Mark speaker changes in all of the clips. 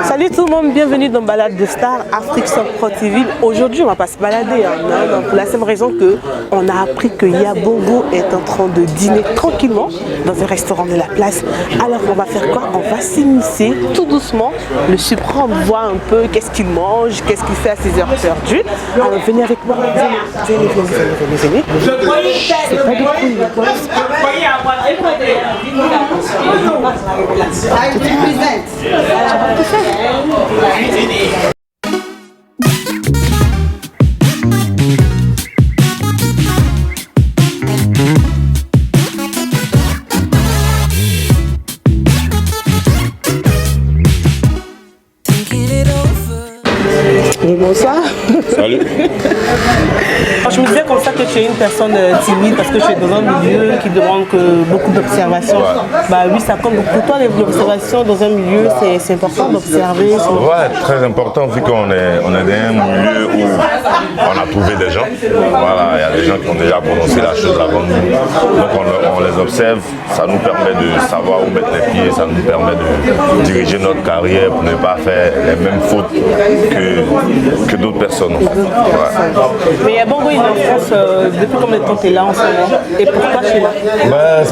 Speaker 1: Salut tout le monde, bienvenue dans Balade de Star, Afrique sans Pro TV. Aujourd'hui, on va pas se balader, non, pour la simple raison que on a appris que Yabongo est en train de dîner tranquillement dans un restaurant de la place. Alors, on va faire quoi? On va s'immiscer tout doucement, le surprendre, voir un peu qu'est-ce qu'il mange, qu'est-ce qu'il fait à ses heures perdues. Alors, venez avec moi, venez. C'est pas des couilles, bonsoir.
Speaker 2: Salut.
Speaker 1: Je me disais comme ça que tu es une personne timide parce que tu es dans un milieu qui demande beaucoup d'observation.
Speaker 2: Ouais.
Speaker 1: Bah oui, ça compte. Pour toi, l'observation dans un milieu, c'est important d'observer.
Speaker 2: Ouais, très important vu qu'on est dans un milieu où on a trouvé des gens. Voilà, il y a des gens qui ont déjà prononcé la chose avant nous. Donc on les observe, ça nous permet de savoir où mettre les pieds, ça nous permet de diriger notre carrière pour ne pas faire les mêmes fautes que d'autres personnes. En fait. Ouais.
Speaker 1: Mais Yabongo, il est en France depuis combien de temps tu es là en ce moment? Et pourquoi tu es là?
Speaker 2: Ben,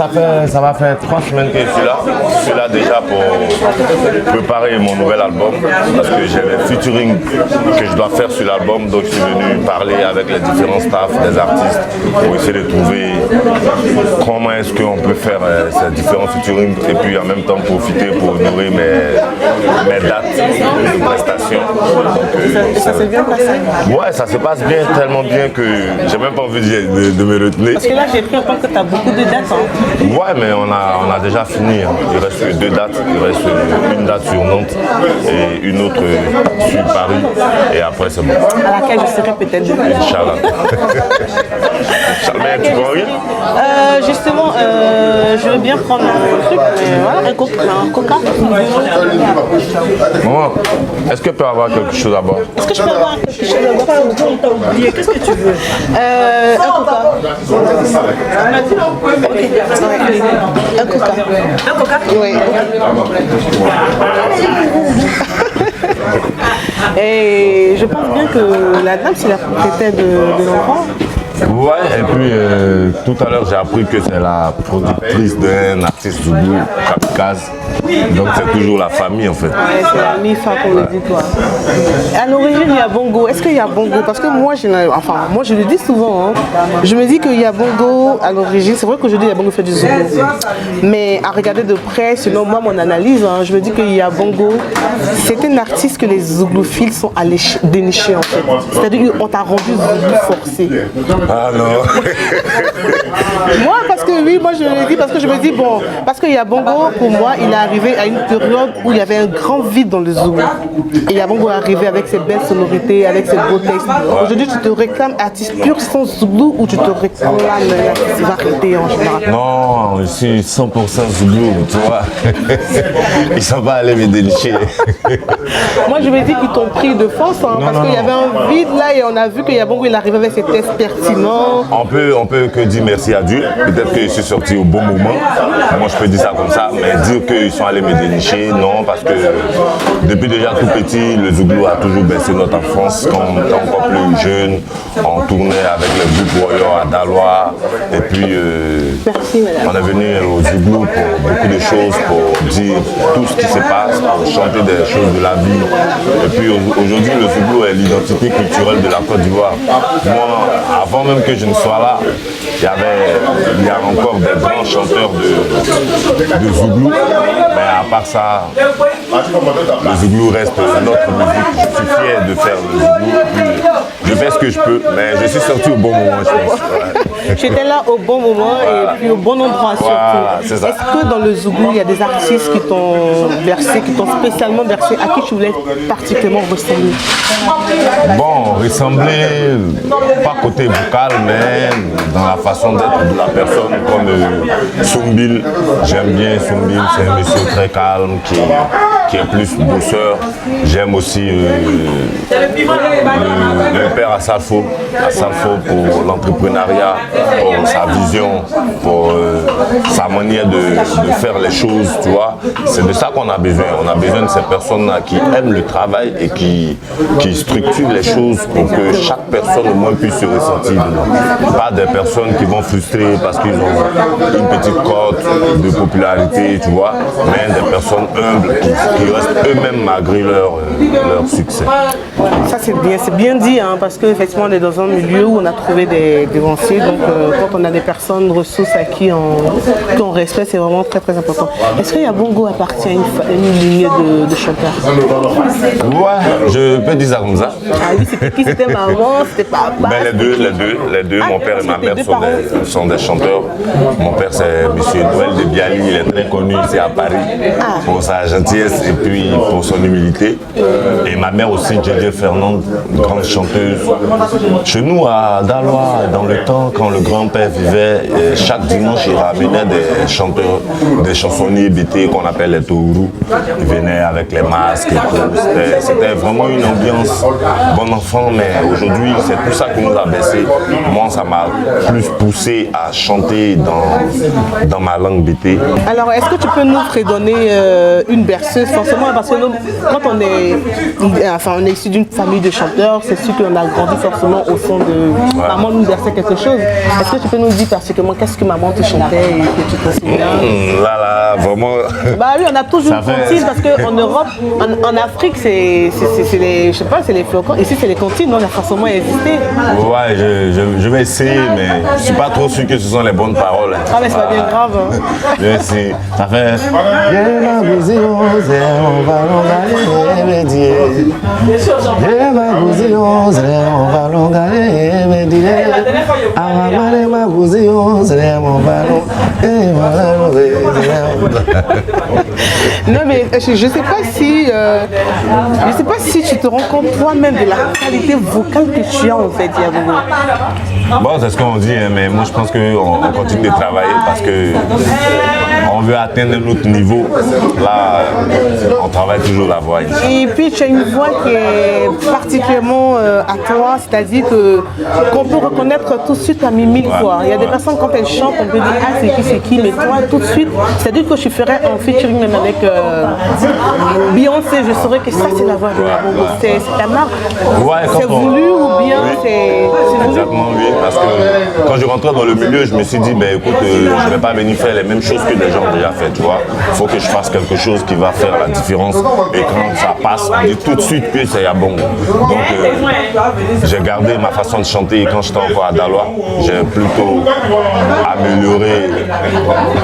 Speaker 2: ça va faire 3 semaines que je suis là. Je suis là déjà pour préparer mon nouvel album parce que j'ai les featuring que je dois faire sur l'album. Donc je suis venu parler avec les différents staffs des artistes pour essayer de trouver comment est-ce qu'on peut faire ces différents featuring et puis en même temps profiter pour nourrir mes dates de prestations. Donc,
Speaker 1: ça s'est bien passé?
Speaker 2: Ouais, ça se passe bien, tellement bien que j'ai même pas envie de me retenir.
Speaker 1: Parce que là, j'ai pris en compte que tu as beaucoup de dates.
Speaker 2: Ouais, mais on a déjà fini. Il reste 2 dates. Il reste une date sur Nantes et une autre sur Paris. Et après, c'est bon.
Speaker 1: À laquelle je serai peut-être demain.
Speaker 2: Inch'Allah. Inch'Allah, tu prends rien?
Speaker 1: Justement, je veux bien prendre un truc, mais voilà, un coca.
Speaker 2: Maman, est-ce que je peux avoir quelque chose à boire?
Speaker 1: Est-ce que je peux avoir quelque chose à boire? T'as oublié, qu'est-ce que tu veux? Un coca. Ok, un coca. Un coca? Oui. Et je pense bien que la dame, c'est la propriétaire de l'enfant.
Speaker 2: Ouais, et puis tout à l'heure j'ai appris que c'est la productrice d'un artiste Zoubou, Kamikaze. Donc c'est toujours la famille en fait.
Speaker 1: Ouais, c'est la MIFA qu'on le dit toi. À l'origine Yabongo, est-ce qu'il y a Bongo? Parce que moi, moi je le dis souvent, je me dis que Yabongo à l'origine, c'est vrai qu'aujourd'hui Yabongo fait du Zoubou. Mais à regarder de près, selon moi mon analyse, je me dis que Yabongo, c'est un artiste que les zouglophiles sont allés dénicher en fait. C'est-à-dire qu'on t'a rendu Zoubou forcé.
Speaker 2: Ah non.
Speaker 1: Moi, parce que oui, moi je le dis parce que je me dis bon, parce que Yabongo, pour moi, il est arrivé à une période où il y avait un grand vide dans le zouk. Et Yabongo est arrivé avec ses belles sonorités, avec ses beaux textes. Aujourd'hui, tu te réclames artiste pur sans Zoulou ou tu te réclames l'artiste variété en général?
Speaker 2: Non, je suis 100% Zoulou, tu vois. Ils sont pas allés me dénicher.
Speaker 1: Moi, je me dis qu'ils t'ont pris de force parce qu'il y avait un vide là et on a vu que Yabongo il arrivait avec ses textes pertinents.
Speaker 2: On peut que dire merci à Dieu. Peut-être que je suis sorti au bon moment. Moi, je peux dire ça comme ça, mais dire qu'ils sont allés me dénicher, non, parce que depuis déjà tout petit, le Zouglou a toujours bercé notre enfance. Quand on était encore plus jeune, on tournait avec le groupe Warrior à Dalois. Et puis, on est venu au Zouglou pour beaucoup de choses, pour dire tout ce qui se passe, pour chanter des choses de la vie. Et puis aujourd'hui, le Zouglou est l'identité culturelle de la Côte d'Ivoire. Moi, avant même que je ne sois là, il y a encore des grands chanteurs de Zouglou, mais à part ça, le Zouglou reste notre musique. Je suis fier de faire le Zouglou. Je fais ce que je peux, mais je suis sorti au bon moment, je pense. Ouais.
Speaker 1: J'étais là au bon moment et puis au bon endroit surtout.
Speaker 2: Voilà, c'est ça.
Speaker 1: Est-ce que dans le Zouglou, il y a des artistes qui t'ont bercé, qui t'ont spécialement bercé, à qui tu voulais particulièrement ressembler?
Speaker 2: Bon, ressembler, pas côté vocal, mais dans la façon d'être de la personne, comme Soumbil. J'aime bien Soumbil, c'est un monsieur très calme qui qui est plus bosseur. J'aime aussi le père Assalfo pour l'entrepreneuriat, pour sa vision, pour sa manière de faire les choses, tu vois. C'est de ça qu'on a besoin. On a besoin de ces personnes-là qui aiment le travail et qui structurent les choses pour que chaque personne au moins puisse se ressentir dedans. Pas des personnes qui vont frustrer parce qu'ils ont une petite cote de popularité, tu vois, mais des personnes humbles qui restent eux-mêmes malgré leur succès.
Speaker 1: Ça c'est bien dit, hein, parce qu'effectivement on est dans un milieu où on a trouvé des devanciers, donc quand on a des personnes ressources à qui on respecte, c'est vraiment très très important. Est-ce qu'il y a Bongo appartient à une lignée de chanteurs?
Speaker 2: Ouais, je peux dire ça comme ça.
Speaker 1: Ah oui, c'était qui? C'était maman, c'était papa?
Speaker 2: Ben, les deux.
Speaker 1: Ah,
Speaker 2: Mon père et ma mère sont des chanteurs. Mon père c'est M. Noël de Bialy, il est très connu ici à Paris pour sa gentillesse et puis pour son humilité. Et ma mère aussi, JJ Fernande, grande chanteuse. Chez nous à Dalois, dans le temps, quand le grand-père vivait, chaque dimanche il ramenait des chanteurs, des chansonniers BT qu'on appelle les Tourou. Ils venaient avec les masques et tout. C'était vraiment une ambiance bon enfant, mais aujourd'hui c'est tout ça qui nous a baissé. Moi ça m'a plus poussé à chanter dans ma langue BT.
Speaker 1: Alors est-ce que tu peux nous fredonner une berceuse, forcément, parce que nous, quand on est issu d'une famille de chanteurs, c'est sûr qu'on a grandi forcément au son de maman nous versait quelque chose. Est-ce que tu peux nous dire particulièrement qu'est-ce que maman te chantait et que tu te souviens?
Speaker 2: Là, vraiment.
Speaker 1: Bah oui, on a toujours une comptine parce qu'en Europe, en Afrique, c'est les, je sais pas, c'est les flocons. Ici, c'est les comptines, donc on a forcément existé.
Speaker 2: Ouais, je vais essayer, mais je suis pas trop sûr que ce sont les bonnes paroles.
Speaker 1: Ah, mais c'est pas bien grave. Hein.
Speaker 2: Je vais essayer. Ça fait.
Speaker 1: Non mais je sais pas si tu te rends compte toi-même de la qualité vocale que tu as en fait, Yabougou.
Speaker 2: Bon, c'est ce qu'on dit, hein, mais moi je pense qu'on continue de travailler parce que on veut atteindre un autre niveau. Là, on travaille toujours la voix.
Speaker 1: Et puis tu as une voix qui est particulièrement à toi, c'est-à-dire qu'on peut reconnaître tout de suite à mimique. Quoi. Il y a des personnes quand elles chantent, on peut dire ah c'est qui, mais toi tout de suite, c'est-à-dire que je ferais un featuring même avec Beyoncé, je saurais que ça c'est la voix de Yabougou. C'est ta marque.
Speaker 2: Ouais,
Speaker 1: c'est voulu ou bien c'est voulu?
Speaker 2: Exactement, oui, parce que quand je rentrais dans le milieu, je me suis dit, ben écoute, je ne vais pas venir faire les mêmes choses que les gens ont déjà fait, tu vois. Il faut que je fasse quelque chose qui va faire la différence. Et quand ça passe, on dit tout de suite que c'est Yabongo. Donc j'ai gardé ma façon de chanter et quand j'étais encore à Dalois, j'ai plutôt amélioré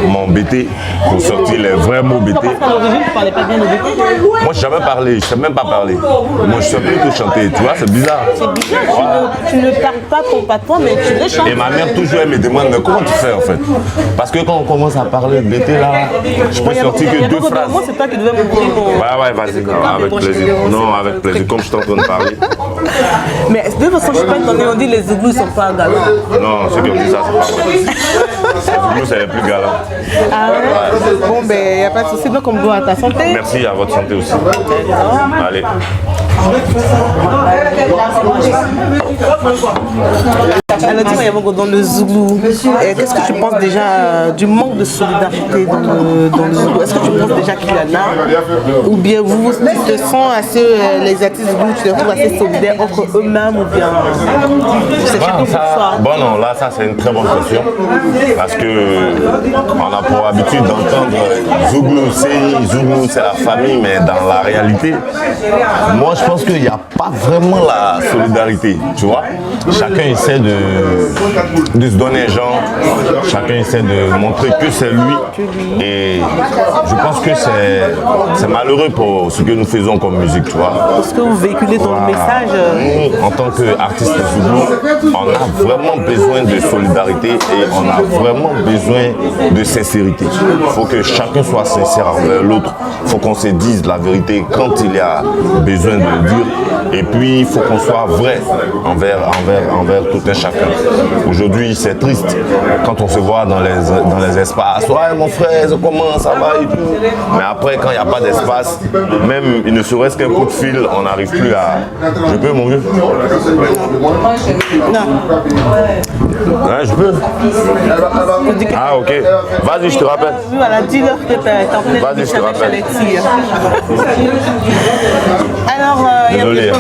Speaker 2: mon BT pour sortir les vrais mots BT.
Speaker 1: À l'origine, tu parlais pas bien de BT?
Speaker 2: Moi, je ne sais jamais parler, je ne sais même pas parler. Moi, je sais plutôt chanter, tu vois, c'est bizarre.
Speaker 1: C'est bizarre, tu ne parles pas ton patron, mais tu le chantes.
Speaker 2: Et ma mère toujours elle me demande mais comment tu fais en fait? Parce que quand on commence à parler de BT là, je peux sortir que deux phrases.
Speaker 1: Moi c'est toi qui devais me dire.
Speaker 2: Ouais, vas-y, avec plaisir. Non, avec plaisir, comme je suis en train de parler.
Speaker 1: Mais de toute façon, je ne suis pas étonné, on dit les Zouglous ne sont pas galants.
Speaker 2: Non, ceux qui ont dit ça, c'est pas vrai. Les Zouglous, c'est les plus galants.
Speaker 1: Ah ouais. Bon, ben, il n'y a pas de souci, donc on doit à ta santé.
Speaker 2: Merci, à votre santé aussi. Allez.
Speaker 1: Alors dis-moi Yabougou, dans le Zougou, qu'est-ce que tu penses déjà du manque de solidarité dans le Zougou? Est-ce que tu penses déjà qu'il y en a? Ou bien vous te sens assez, les artistes Zougou, tu te trouves assez solidaires entre eux-mêmes ou bien c'est surtout pour ça?
Speaker 2: Bon non, là ça c'est une très bonne question parce que on a pour habitude d'entendre Zougou c'est la famille, mais dans la réalité, moi je pense qu'il n'y a pas vraiment la solidarité, tu vois. Chacun essaie de se donner un genre, chacun essaie de montrer que c'est lui et je pense que c'est malheureux pour ce que nous faisons comme musique, tu vois.
Speaker 1: Parce que vous véhiculez dans le message.
Speaker 2: Nous, en tant qu'artistes Zougou, on a vraiment besoin de solidarité et on a vraiment besoin de sincérité. Il faut que chacun soit sincère envers l'autre, il faut qu'on se dise la vérité quand il y a besoin de le dire et puis il faut qu'on soit vrai envers tout un chacun. chacun. Aujourd'hui, c'est triste quand on se voit dans les espaces. Ouais, mon frère, comment ça va et tout. Mais après, quand il n'y a pas d'espace, même il ne serait-ce qu'un coup de fil, on n'arrive plus à... Je peux, mon vieux?
Speaker 1: Non.
Speaker 2: Ouais, je peux. Ah, ok. Vas-y, je te rappelle.
Speaker 1: Oui, voilà, dis-leur que t'as en train de
Speaker 2: Vas-y, je te rappelle.
Speaker 1: Alors,
Speaker 2: Désolé.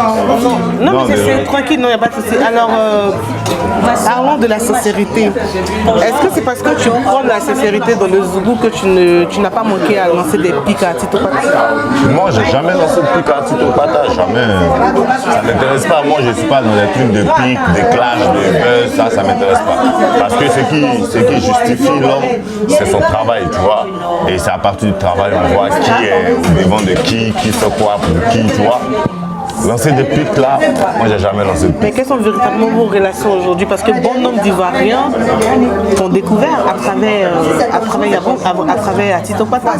Speaker 1: non, mais c'est tranquille, non, il n'y a pas de souci. Alors, parlons de la sincérité. Est-ce que c'est parce que tu prends la sincérité dans le Zougou que tu n'as pas manqué à lancer des pics à Tito Pata?
Speaker 2: Moi, j'ai jamais lancé de pic à Tito Pata, jamais. Ça m'intéresse pas. Moi, je suis pas dans les trucs de pic, de clash, de buzz, ça m'intéresse pas. Parce que ce qui justifie l'homme, c'est son travail, tu vois. Et c'est à partir du travail, on voit qui est au devant de qui fait quoi pour qui, tu vois. Lancer des pics là, moi j'ai jamais lancé de pics.
Speaker 1: Mais quelles sont véritablement vos relations aujourd'hui? Parce que bon nombre d'Ivoiriens t'ont découvert à travers Tito Pata,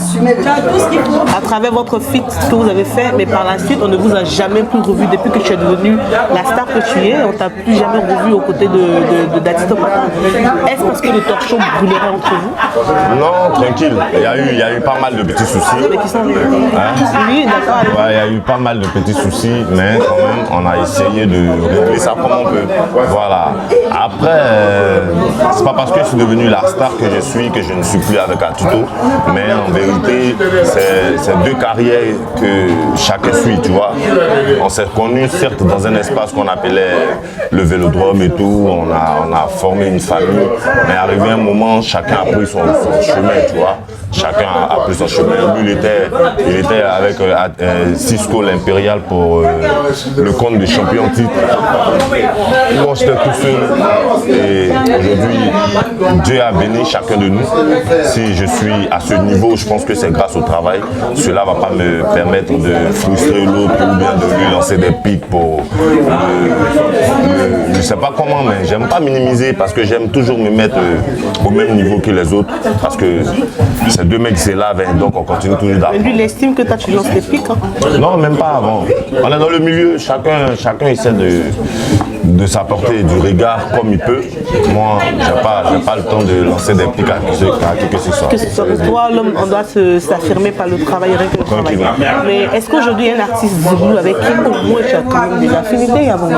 Speaker 1: à travers votre feat que vous avez fait, mais par la suite on ne vous a jamais plus revu depuis que tu es devenu la star que tu es. On t'a plus jamais revu aux côtés de Tito Pata. Est-ce parce que le talk show brûlerait entre vous?
Speaker 2: Non, tranquille. Il y a eu pas mal de petits soucis.
Speaker 1: Mais qui sont oui, d'accord.
Speaker 2: Ouais, il y a eu pas mal de petits soucis. Mais quand même, on a essayé de régler ça comme on peut. Voilà. Après, c'est pas parce que je suis devenu la star que je ne suis plus avec Atuto. Mais en vérité, c'est deux carrières que chacun suit, tu vois. On s'est connus, certes, dans un espace qu'on appelait le Vélodrome et tout. On a formé une famille. Mais arrivé un moment, chacun a pris son chemin, tu vois. Chacun a pris son chemin. Lui, il était avec Cisco l'Impérial pour le compte des champions titres. Moi, j'étais tout seul. Et aujourd'hui, Dieu a béni chacun de nous. Si je suis à ce niveau, je pense que c'est grâce au travail. Cela ne va pas me permettre de frustrer l'autre ou bien de lui lancer des pics pour... je ne sais pas comment, mais j'aime pas minimiser parce que j'aime toujours me mettre au même niveau que les autres. Parce que ces deux mecs, c'est là, donc on continue toujours d'apprendre.
Speaker 1: Mais lui, il estime que toi, tu lances des pics. Hein?
Speaker 2: Non, même pas avant. On est dans le milieu, chacun essaie de s'apporter du regard comme il peut. Moi, j'ai pas le temps de lancer des pics à qui que ce soit.
Speaker 1: Que ce soit pour toi, l'homme, on doit s'affirmer par le travail, rien que le travail. Mais est-ce qu'aujourd'hui, il y a un artiste Zougou avec qui au moins tu as quand même des affinités avant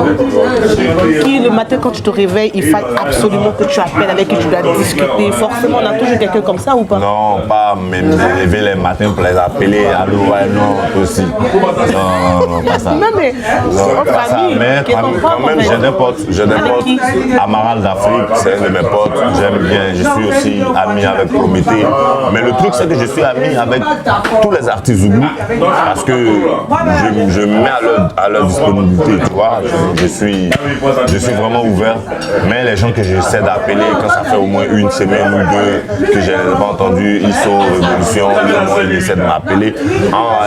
Speaker 1: qui le matin quand tu te réveilles, il faut absolument que tu appelles avec qui tu dois discuter. Forcément, on a toujours quelqu'un comme ça ou pas?
Speaker 2: Non, pas même me lever les matins pour les appeler. Allô, ouais, non, aussi. Non, pas ça.
Speaker 1: Non, mais
Speaker 2: non, pas ça. Mais quand même, j'ai des potes. Amaral d'Afrique, c'est un de mes potes. J'aime bien. Je suis aussi ami avec Prométhée. Mais le truc, c'est que je suis ami avec tous les artistes Zougou parce que je me mets à leur disponibilité, tu vois. Je suis vraiment ouvert. Mais les gens que j'essaie d'appeler, quand ça fait au moins une semaine ou deux que je n'ai pas entendu, ils sont Révolution, ils essaient de m'appeler.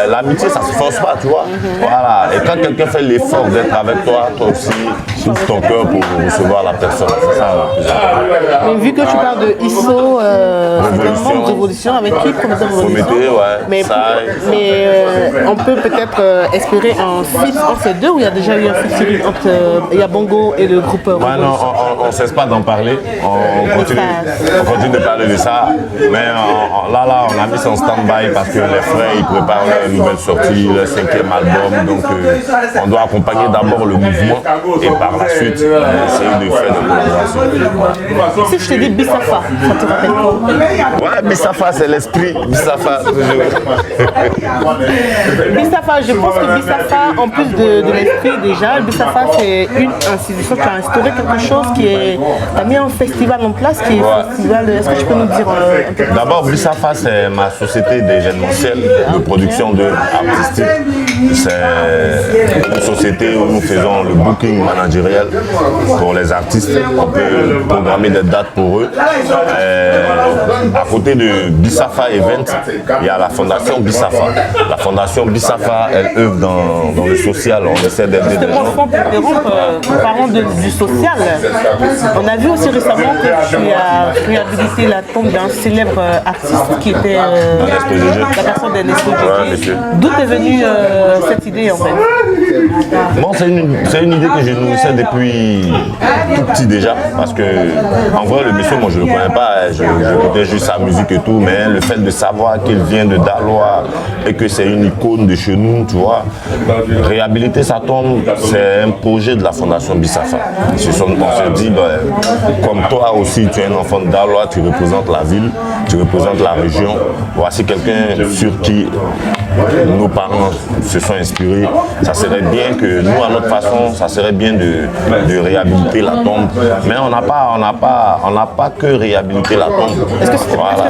Speaker 2: L'amitié, ça ne se force pas, tu vois. Voilà. Et quand quelqu'un fait l'effort d'être avec toi, toi aussi, ouvre ton cœur pour recevoir la personne. C'est ça.
Speaker 1: Mais vu que tu parles de ISO, Révolution, avec qui
Speaker 2: Prométhée, ouais.
Speaker 1: Mais on peut peut-être espérer un feat entre ces deux, ou il y a déjà eu un feat entre Yabongo et le groupe Révolution?
Speaker 2: Ouais, non, on ne cesse pas d'en parler. On continue de parler de ça. Mais là, on a mis ça en stand-by parce que les frères, ils préparent leur nouvelle sortie, leur 5e album. Donc, on doit accompagner d'abord le mouvement et par la suite, essayer de faire des collaborations.
Speaker 1: Si je te dis Bissafa, ça te rappelle quoi?
Speaker 2: Ouais, Bissafa, c'est l'esprit. Bissafa,
Speaker 1: Bissafa, je pense que Bissafa, en plus de l'esprit déjà, Bissafa, c'est une institution qui a instauré quelque chose qui a mis un festival en place, qui est festival. Est-ce que tu peux nous dire un peu plus?
Speaker 2: D'abord, Bissafa, c'est ma société d'événementiel, de production artistique. C'est une société où nous faisons le booking managériel pour les artistes. On peut programmer des dates pour eux. À côté de Bissafa Event, il y a la fondation Bissafa. La fondation Bissafa, elle œuvre dans le social. On essaie d'aider des gens.
Speaker 1: En parlant du social, on a vu aussi récemment que tu as réhabilité la tombe d'un célèbre artiste qui était la personne d'Ernesto Gégé. D'où est venue cette idée en fait?
Speaker 2: Bon, c'est une idée que je nourrissais depuis tout petit déjà, parce que en vrai, le monsieur, moi je ne le connais pas, j'écoutais juste sa musique et tout, mais le fait de savoir qu'il vient de Daloa et que c'est une icône de chez nous, tu vois, réhabiliter sa tombe, c'est un projet de la Fondation Bissafa. On se dit, comme toi aussi, tu es un enfant de Daloa, tu représentes la ville, tu représentes la région, voici quelqu'un sur qui nos parents se sont inspirés. Ça serait bien que nous, à notre façon, ça serait bien de réhabiliter la tombe. Mais on n'a pas que réhabiliter la tombe.
Speaker 1: Est-ce que ce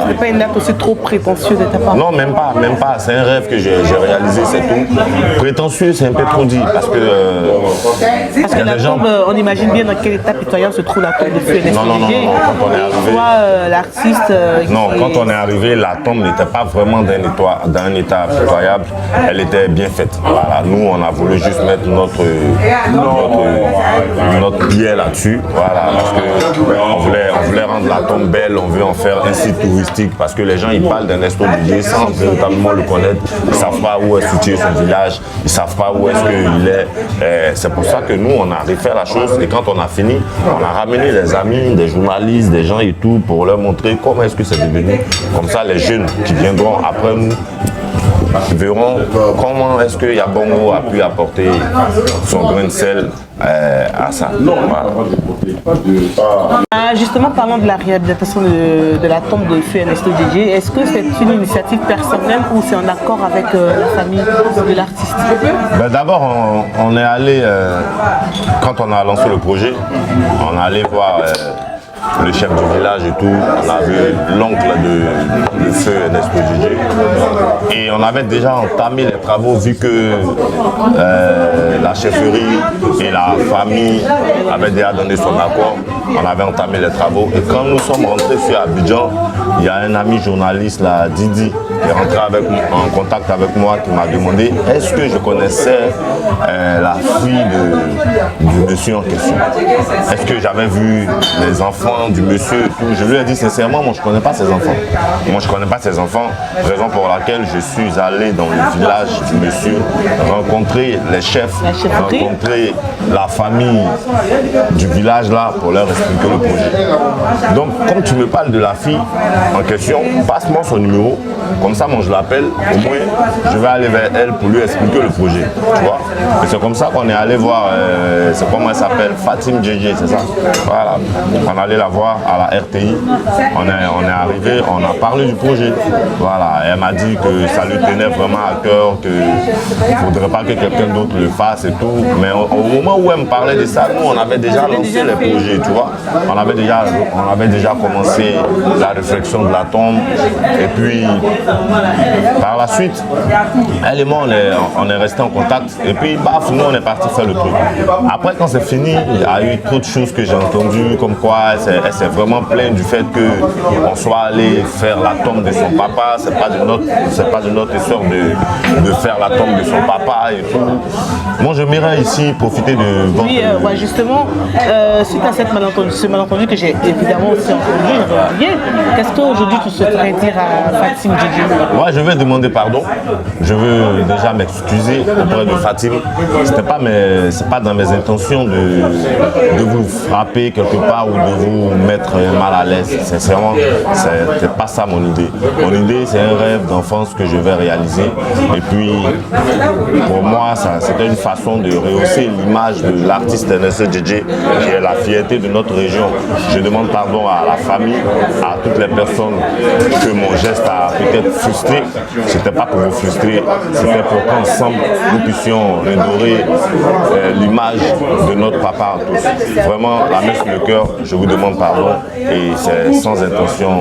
Speaker 1: n'est pas une acte aussi trop prétentieux de ta part?
Speaker 2: Non, même pas. C'est un rêve que j'ai réalisé, c'est tout. Prétentieux, c'est un peu trop dit, parce que
Speaker 1: la tombe, on imagine bien dans quel état pitoyable se trouve la tombe de Feu.
Speaker 2: Non, quand on est arrivé...
Speaker 1: l'artiste...
Speaker 2: non, quand on est arrivé, la tombe n'était pas vraiment d'un état pitoyable. Elle était bien faite. Voilà. Nous, on a voulu juste mettre notre pied là-dessus. Voilà, parce qu'on voulait rendre la tombe belle, on veut en faire un site touristique, parce que les gens ils parlent d'Ernesto Didier sans véritablement le connaître. Ils ne savent pas où est situé son village, ils ne savent pas où est-ce qu'il est. C'est pour ça que nous, on a refait la chose, et quand on a fini, on a ramené des amis, des journalistes, des gens et tout, pour leur montrer comment est-ce que c'est devenu. Comme ça, les jeunes qui viendront après nous verrons comment est-ce que Yabongo a pu apporter son grain de sel à ça. Voilà.
Speaker 1: Justement, parlant de la réhabilitation de la tombe de Feu Ernesto Didier, est-ce que c'est une initiative personnelle ou c'est en accord avec la famille de l'artiste?
Speaker 2: D'abord, on est allé, quand on a lancé le projet, on est allé voir le chef du village et tout, on a vu l'oncle de Feu Ernesto Didier. Et on avait déjà entamé les travaux vu que la chefferie et la famille avaient déjà donné son accord. On avait entamé les travaux. Et quand nous sommes rentrés sur Abidjan, il y a un ami journaliste, là, Didi, qui est rentré en contact avec moi, qui m'a demandé est-ce que je connaissais la fille du monsieur en question. Est-ce que j'avais vu les enfants du monsieur et tout. Je lui ai dit sincèrement, moi je ne connais pas ses enfants. Moi je ne connais pas ses enfants, raison pour laquelle je suis allé dans le village du monsieur, rencontrer les chefs, rencontrer la famille du village là pour leur expliquer le projet. Donc comme tu me parles de la fille en question, passe-moi son numéro, comme ça moi je l'appelle, au moins je vais aller vers elle pour lui expliquer le projet. Tu vois. Et c'est comme ça qu'on est allé voir, c'est comment elle s'appelle, Fatim JJ, c'est ça. Voilà. On allait la voir à la RTI, on est arrivé, on a parlé du projet. Voilà, elle m'a dit que ça lui tenait vraiment à cœur, qu'il ne faudrait pas que quelqu'un d'autre le fasse et tout. Mais au moment où elle me parlait de ça, nous on avait déjà lancé les projets, tu vois. On avait déjà commencé la réflexion de la tombe. Et puis par la suite, elle et moi on est restés en contact. Et puis baf, nous on est parti faire le truc. Après quand c'est fini, il y a eu trop de choses que j'ai entendues, comme quoi elle s'est vraiment plainte du fait qu'on soit allé faire la tombe de son papa. C'est pas de notre histoire de faire la tombe de son papa et tout. Moi j'aimerais ici profiter de votre...
Speaker 1: Oui, justement, suite à ce malentendu que j'ai évidemment aussi entendu, qu'est-ce qu'aujourd'hui tu souhaiterais dire à Fatim Djidji?
Speaker 2: Ouais, je vais demander pardon. Je veux déjà m'excuser auprès de Fatim. C'est pas dans mes intentions de vous frapper quelque part ou de vous mettre mal à l'aise. Sincèrement, c'est pas ça mon idée. Mon idée, c'est un rêve d'enfance que je vais réaliser. Et puis, pour moi, c'était une façon de rehausser l'image de l'artiste Ernesto Didier, qui est la fierté de notre région. Je demande pardon à la famille, à toutes les personnes que mon geste a peut-être frustré. C'était pas pour vous frustrer, c'était pour qu'ensemble nous puissions redorer l'image de notre papa à tous. Vraiment, la main sur le cœur, je vous demande pardon et c'est sans intention.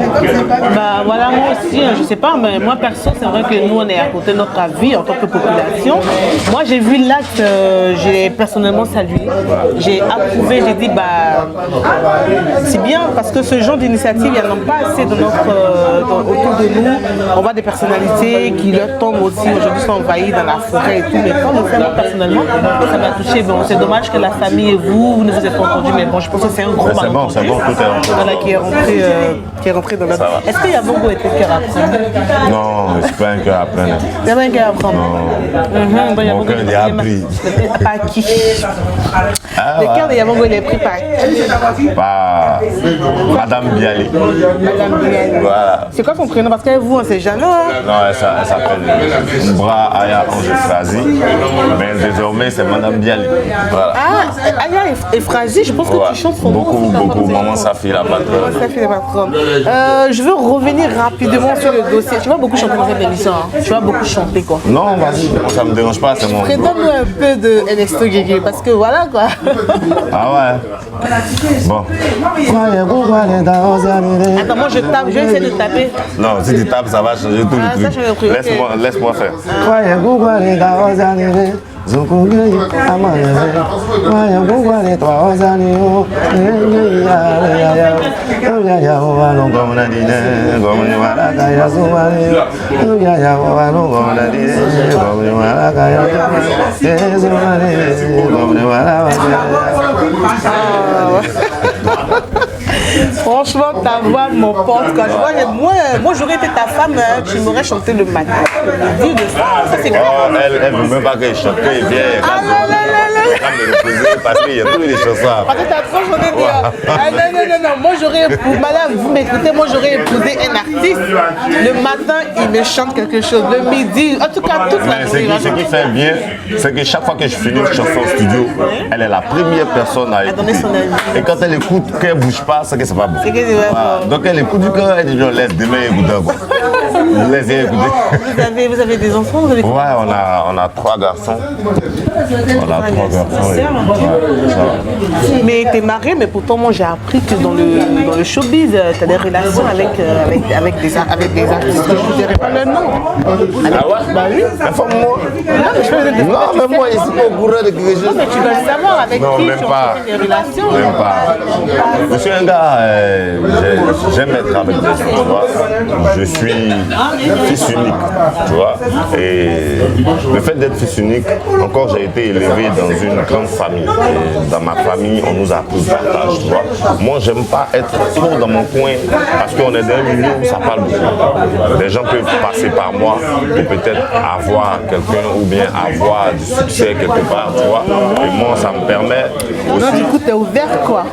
Speaker 1: Bah voilà, moi aussi, je sais pas, mais moi perso, c'est vrai que nous on est à côté de notre avis en tant que population. Moi j'ai vu l'acte, j'ai personnellement salué, j'ai approuvé, j'ai dit bah c'est bien parce que ce genre d'initiative, il n'y en a pas assez de autour de nous. On voit des personnalités qui leur tombent aussi aujourd'hui sont envahies dans la forêt et tout, mais quand on le fait moi personnellement, ça m'a touché. Bon, c'est dommage que la famille et vous ne vous êtes pas entendus, mais bon, je pense que c'est un gros malentendu.
Speaker 2: tout est rentré.
Speaker 1: Voilà, qui est rentré dans notre...
Speaker 2: Ça va.
Speaker 1: Est-ce qu'il y a Bongo et tes cœurs à prendre?
Speaker 2: Non, je suis pas un cœur à prendre.
Speaker 1: Il y a pas un cœur à prendre.
Speaker 2: Non.
Speaker 1: Bon,
Speaker 2: Mon cœur, il est appris.
Speaker 1: Par qui?
Speaker 2: Ah,
Speaker 1: Le cœur de Yabongo, il est pris par qui?
Speaker 2: Par Madame Bialy.
Speaker 1: Madame Bialy.
Speaker 2: Voilà.
Speaker 1: C'est quoi son prénom? Parce que vous, on sait jamais. Hein?
Speaker 2: Non, elle s'appelle Mbra Aya Ange Frazi. Mais désormais, c'est Madame Bialy. Voilà.
Speaker 1: Ah, Aya et Frazi, je pense que tu chantes son nom.
Speaker 2: Beaucoup. Maman Safi, la patronne.
Speaker 1: Safi, la patronne. Je veux revenir rapidement sur le dossier. Tu vas beaucoup chanter dans cette émission. Hein? Tu vas beaucoup chanter, quoi.
Speaker 2: Non, vas-y, ça me dérange pas, c'est mon...
Speaker 1: Présente-nous un peu de Ernesto Guégué, parce que voilà, quoi.
Speaker 2: Ah ouais. Bon.
Speaker 1: Attends, moi je tape, je vais essayer de taper.
Speaker 2: Non, si tu tapes, ça va changer tout
Speaker 1: Ah,
Speaker 2: le
Speaker 1: ça
Speaker 2: truc.
Speaker 1: change le truc, ok.
Speaker 2: Laisse-moi faire.
Speaker 1: Franchement, ta voix m'emporte. Moi, j'aurais été ta femme, hein, tu m'aurais chanté le matin. Le midi, le soir, ça c'est grave.
Speaker 2: Oh, elle veut même pas que je chante, qu'elle vient.
Speaker 1: Ah là là là là.
Speaker 2: Elle me reposer parce qu'il y a toutes les chansons à
Speaker 1: Parce que t'as trop chanté de ah, non, moi j'aurais épousé, madame, vous m'écoutez, moi j'aurais épousé un artiste. Le matin, il me chante quelque chose. Le midi, en tout cas, toute la journée.
Speaker 2: Ce qui fait bien, c'est que chaque fois que je finis une chanson au studio, elle est la première personne à écouter.
Speaker 1: donner son avis.
Speaker 2: Et quand elle écoute, qu'elle ne bouge pas, c'est que c'est pas bon.
Speaker 1: C'est que c'est pas bon.
Speaker 2: Donc elle écoute du cœur, elle dit non, laisse demain écouter encore. Laissez écouter.
Speaker 1: Vous avez des enfants, vous avez...
Speaker 2: Ouais, on a 3 garçons. On a 3 garçons. Ouais, ça va.
Speaker 1: Mais t'es marié, mais pourtant moi j'ai appris que dans le showbiz, t'as des relations avec des artistes. Je ne dirais pas le nom.
Speaker 2: Ah ouais?
Speaker 1: Bah oui.
Speaker 2: Informe-moi.
Speaker 1: Non, mais je peux dire
Speaker 2: Non, mais moi, je suis pas au courant de quelque chose.
Speaker 1: Non, mais tu dois le savoir avec
Speaker 2: Non,
Speaker 1: qui
Speaker 2: même
Speaker 1: tu
Speaker 2: pas.
Speaker 1: as des relations.
Speaker 2: Même pas. Je suis un gars, j'aime être avec des gens, tu vois. Je suis fils unique, tu vois. Et le fait d'être fils unique, encore j'ai été élevé dans une grande famille. Et dans ma famille, on nous a appris le partage, tu vois. Moi, j'aime pas être trop dans mon coin parce qu'on est dans un milieu où ça parle beaucoup. Les gens peuvent passer par moi et peut-être avoir quelqu'un ou bien avoir du succès quelque part, tu vois. Et moi, ça me permet aussi...
Speaker 1: Non, du coup, t'es ouvert quoi.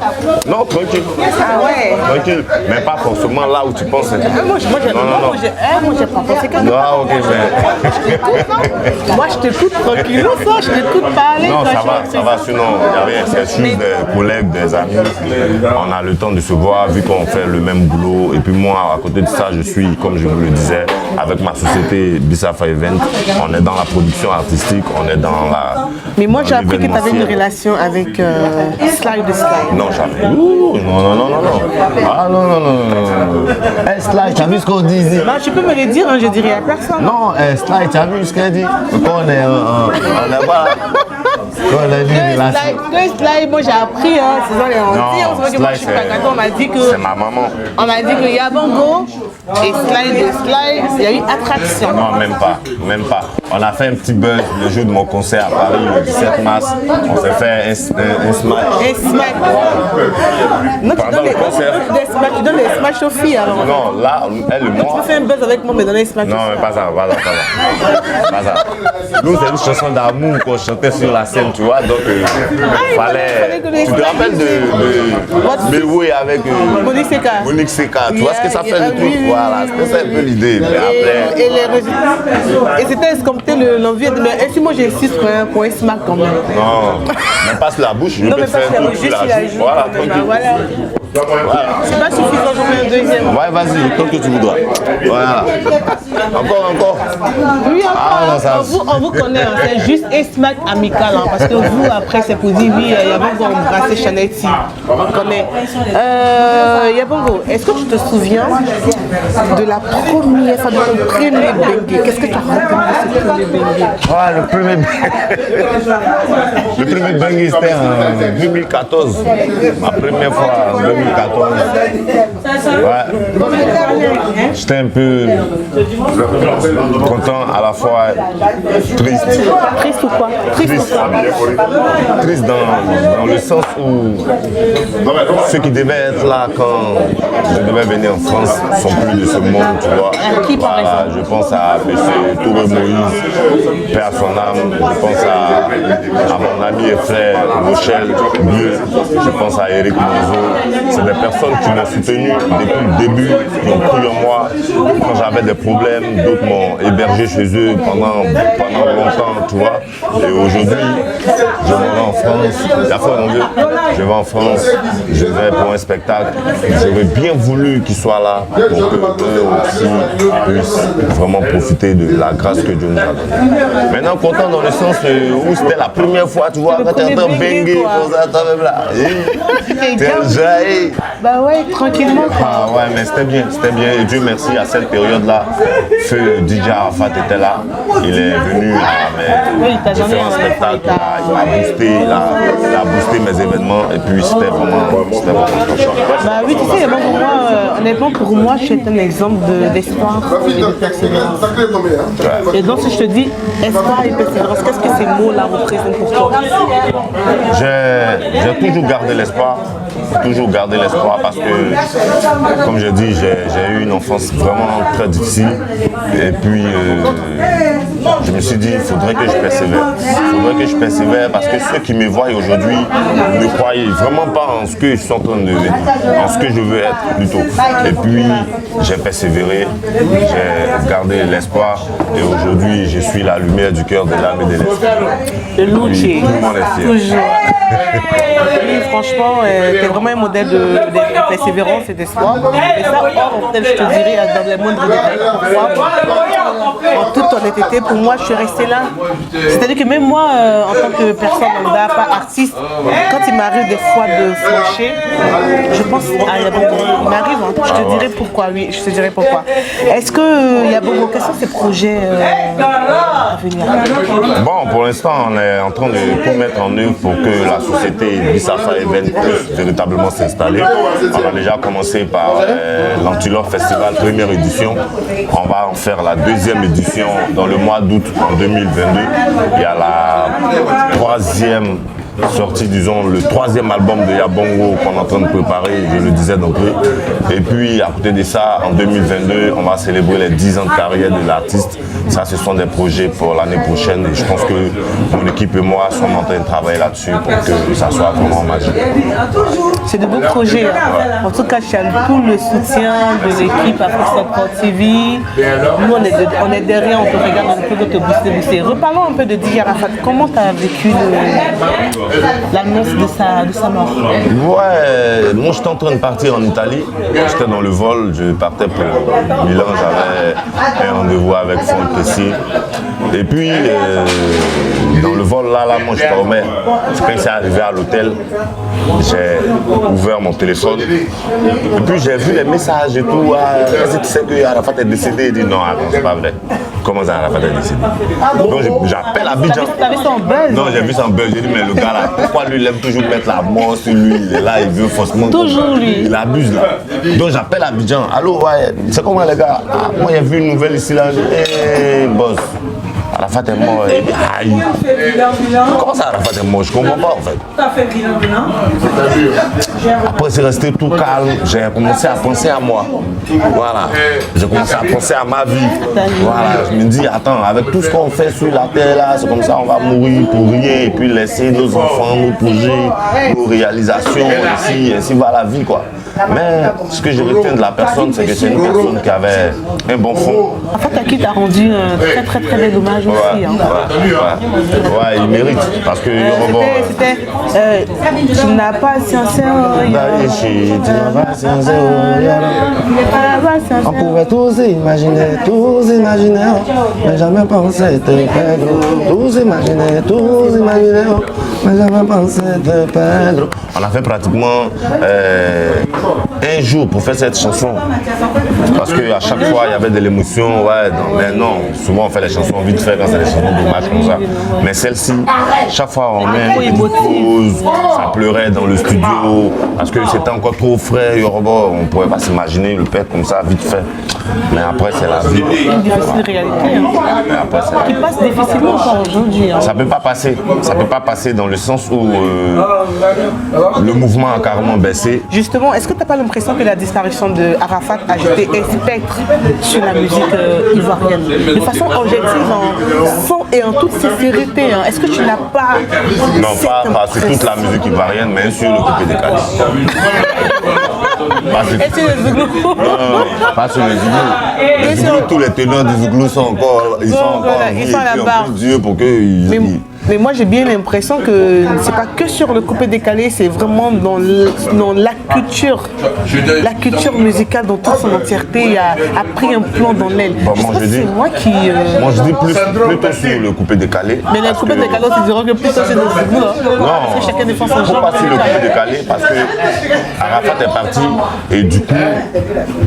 Speaker 2: Non, tranquille.
Speaker 1: Ah ouais.
Speaker 2: Tranquille, mais pas forcément là où tu penses.
Speaker 1: Moi, j'ai pas pensé que
Speaker 2: Non, ok, mais...
Speaker 1: moi, je t'écoute tranquillement, ça. Je t'écoute parler.
Speaker 2: Non, ça va, sinon, il y avait c'est juste des collègues, des amis. On a le temps de se voir, vu qu'on fait le même boulot. Et puis moi, à côté de ça, je suis, comme je vous le disais, avec ma société Bissafa Event. On est dans la production artistique, on est dans la...
Speaker 1: Mais moi, j'ai appris que tu avais une relation avec Sly de Sly.
Speaker 2: Non, jamais. Ouh, non. Ah non. Hey, Sly, tu as vu ce qu'on dit?
Speaker 1: Bah, tu peux me le dire, hein, je dirais à personne.
Speaker 2: Non, Sly, tu as vu ce qu'elle dit? On est pas... On a vu une relation.
Speaker 1: Sly, moi j'ai appris, hein, c'est ça les mentirs. C'est vrai que moi je suis Tagato, on m'a dit que...
Speaker 2: C'est ma maman.
Speaker 1: On m'a dit qu'il y a Bongo et Sly de Sly, il y a eu attraction.
Speaker 2: Non, même pas. On a fait un petit buzz le jour de mon concert à Paris le 17 mars. On s'est fait un smash.
Speaker 1: Un smash. Non, tu donnes des smash aux filles alors.
Speaker 2: Non, là, elle et moi.
Speaker 1: Tu fais un buzz avec moi, mais donner un smash.
Speaker 2: Non, mais pas ça. Nous, c'est une chanson d'amour qu'on chantait sur la scène, tu vois. Donc, fallait. Tu te rappelles de Béoué avec Monique Seka. Tu vois ce que ça fait le truc? Voilà, c'était ça un peu l'idée. Mais après.
Speaker 1: Et les résultats. Et c'était escompté l'envie de. Mais si moi j'insiste pour un smack quand même.
Speaker 2: Non, même pas sur la bouche, je peux faire un truc sur la joue. Voilà, tranquille.
Speaker 1: Voilà. C'est pas suffisant, j'en fais un deuxième.
Speaker 2: Ouais, vas-y, tant que tu voudras. Voilà. Encore.
Speaker 1: Oui, on vous connaît, hein, c'est juste un smack amical. Hein, parce que vous, après, c'est pour dire oui, Yabongo a embrassé Chanetti. On connaît. Yabongo, est-ce que tu te souviens de la première fois de ton premier bengue? Qu'est-ce que tu as retenu de ce premier bengue?
Speaker 2: Ah, le premier bengue, c'était en 2014. Ma première fois en 2014. 2014. Ouais. J'étais un peu content, à la fois triste.
Speaker 1: Triste ou quoi?
Speaker 2: Triste dans le sens où ceux qui devaient être là quand je devais venir en France sont plus de ce monde, tu vois.
Speaker 1: Qui, par exemple?
Speaker 2: Je pense à M. Touré Moïse, père à son âme. Je pense à mon ami et frère Rochelle Bleu. Je pense à Eric Monzo. C'est des personnes qui m'ont soutenu depuis le début, qui ont cru en moi quand j'avais des problèmes. D'autres m'ont hébergé chez eux pendant longtemps, tu vois. Et aujourd'hui, je m'en vais en France. La fois, mon Dieu, je vais en France, je vais pour un spectacle. J'aurais bien voulu qu'ils soient là pour qu'eux aussi puissent vraiment profiter de la grâce que Dieu nous a donnée. Maintenant, content dans le sens où c'était la première fois, tu vois, quand tu entends bengue, comme ça, toi-même là. T'es jailli.
Speaker 1: Bah ouais, tranquillement.
Speaker 2: Ah ouais, mais c'était bien. Et Dieu merci, à cette période-là, Feu DJ Arafat était là. Il est venu à mes différents spectacles. Il a boosté mes événements et puis c'était vraiment touchant.
Speaker 1: Bah oui, tu sais, honnêtement pour moi, je suis un exemple d'espoir et de persévérance. Et donc si je te dis espoir et persévérance, qu'est-ce que ces mots-là représentent pour toi?
Speaker 2: J'ai toujours gardé l'espoir. Parce que, comme je dis, j'ai eu une enfance vraiment très difficile. Et puis, je me suis dit, il faudrait que je persévère. Parce que ceux qui me voient aujourd'hui ne croyaient vraiment pas en ce que je suis en train de devenir, en ce que je veux être plutôt. Et puis, j'ai persévéré, j'ai gardé l'espoir. Et aujourd'hui, je suis la lumière du cœur de l'âme et de l'esprit.
Speaker 1: De Lucci.
Speaker 2: Tout le monde est fier.
Speaker 1: Toujours. Oui, franchement, t'es vraiment un modèle de persévérance et d'espoir. Et ça, peut-être, je te dirais dans les moindres détails. Pourquoi? En toute honnêteté, pour moi, je suis restée là. C'est-à-dire que même moi, en tant que personne lambda, pas artiste, quand il m'arrive des fois de flancher, je pense à Yabongo. Il m'arrive, hein. Je te dirai pourquoi, oui, je te dirai pourquoi. Est-ce que Yabongo, quels sont ses projets à venir?
Speaker 2: Bon, pour l'instant, on est en train de tout mettre en œuvre pour que la société Bissafa Event puisse véritablement s'installer. On a déjà commencé par l'Antilope Festival, première édition. On va en faire la deuxième édition dans le mois d'août en 2022. Il y a la troisième sortie, disons, le troisième album de Yabongo qu'on est en train de préparer, je le disais d'entrée. Et puis, à côté de ça, en 2022, on va célébrer les 10 ans de carrière de l'artiste. Ça, ce sont des projets pour l'année prochaine. Et je pense que mon équipe et moi sommes en train de travailler là-dessus pour que ça soit vraiment magique.
Speaker 1: C'est de beaux projets. Hein. En tout cas, je tout le soutien de l'équipe Afrique TV. Nous, on est derrière, on te regarde, on peut te booster. Reparlons un peu de DJ Arafat. Comment tu as vécu l'annonce de sa mort?
Speaker 2: Ouais, moi j'étais en train de partir en Italie. J'étais dans le vol, je partais pour Milan, j'avais un rendez-vous avec Franck Pessi. Et puis, dans le vol là, moi je dormais. Quand il s'est arrivé à l'hôtel, j'ai ouvert mon téléphone. Et puis j'ai vu les messages et tout. Est-ce que tu sais que Arafat est décédé? Il dit non, c'est pas vrai. Comment ça, Arafat est décédé? Donc j'appelle Abidjan.
Speaker 1: T'as vu son buzz?
Speaker 2: Non, j'ai vu son buzz. J'ai dit, mais le gars là, pourquoi lui il aime toujours mettre la mort sur lui? Il est là, il veut forcément.
Speaker 1: Toujours lui.
Speaker 2: Il abuse là. Donc j'appelle Abidjan. Allô, ouais, c'est comment les gars? Ah, moi j'ai vu une nouvelle ici là. Hey, boss. Arafat est mort. Et puis, aïe. Comment ça, Arafat est mort? Je comprends pas en fait. Après, c'est resté tout calme. J'ai commencé à penser à moi. Voilà. J'ai commencé à penser à ma vie. Voilà. Je me dis, attends, avec tout ce qu'on fait sur la terre là, c'est comme ça, on va mourir pour rien et puis laisser nos enfants, nos projets, nos réalisations, ainsi va la vie quoi. Mais ce que je retiens de la personne, c'est que c'est une personne qui avait un bon fond.
Speaker 1: En fait, à qui t'as rendu un très bel hommage aussi. Hein.
Speaker 2: Ouais, il mérite. Parce que
Speaker 1: c'était tu n'as pas sincère.
Speaker 3: On pouvait tous imaginer, mais jamais penser te perdre. Tous imaginer, mais jamais penser te perdre.
Speaker 2: On a fait pratiquement un jour pour faire cette chanson. Parce qu'à chaque fois, il y avait de l'émotion. Ouais, mais non, souvent on fait les chansons vite fait quand c'est des chansons d'hommage comme ça. Mais celle-ci, chaque fois on met une pause, ça pleurait dans le studio, parce que c'était encore trop frais, Yoruba, on ne pouvait pas s'imaginer le père comme ça, vite fait. Mais après, c'est la vie.
Speaker 1: C'est une difficile réalité.
Speaker 2: Mais après, c'est la vie.
Speaker 1: Qui passe difficilement encore aujourd'hui.
Speaker 2: Ça peut pas passer. Ça peut pas passer dans le sens où le mouvement a carrément baissé.
Speaker 1: Justement, est-ce que tu n'as pas l'impression que la disparition de Arafat a jeté un spectre sur la musique ivoirienne de façon objective, sans et en toute sincérité? Est-ce que tu n'as pas...
Speaker 2: Non, pas sur toute la musique ivoirienne, mais sur le coupé décalé. Pas sur...
Speaker 1: Et sur le Zouglou?
Speaker 2: Non, pas sur le Zouglou. Le Zouglou, tous les tenants du Zouglou sont encore... Ils sont encore en vie,
Speaker 1: à la barre.
Speaker 2: Dieu pour qu'ils...
Speaker 1: Mais moi j'ai bien l'impression que c'est pas que sur le coupé décalé, c'est vraiment dans la culture musicale dans toute son entièreté a pris un plan dans l'aile.
Speaker 2: Bon, moi je dis plutôt sur le coupé décalé.
Speaker 1: Mais le coupé décalé, tu dirais que plutôt c'est dans ce goût là.
Speaker 2: Non,
Speaker 1: parce que chacun défend son genre.
Speaker 2: Pas sur le coupé décalé parce que Arafat est parti et du coup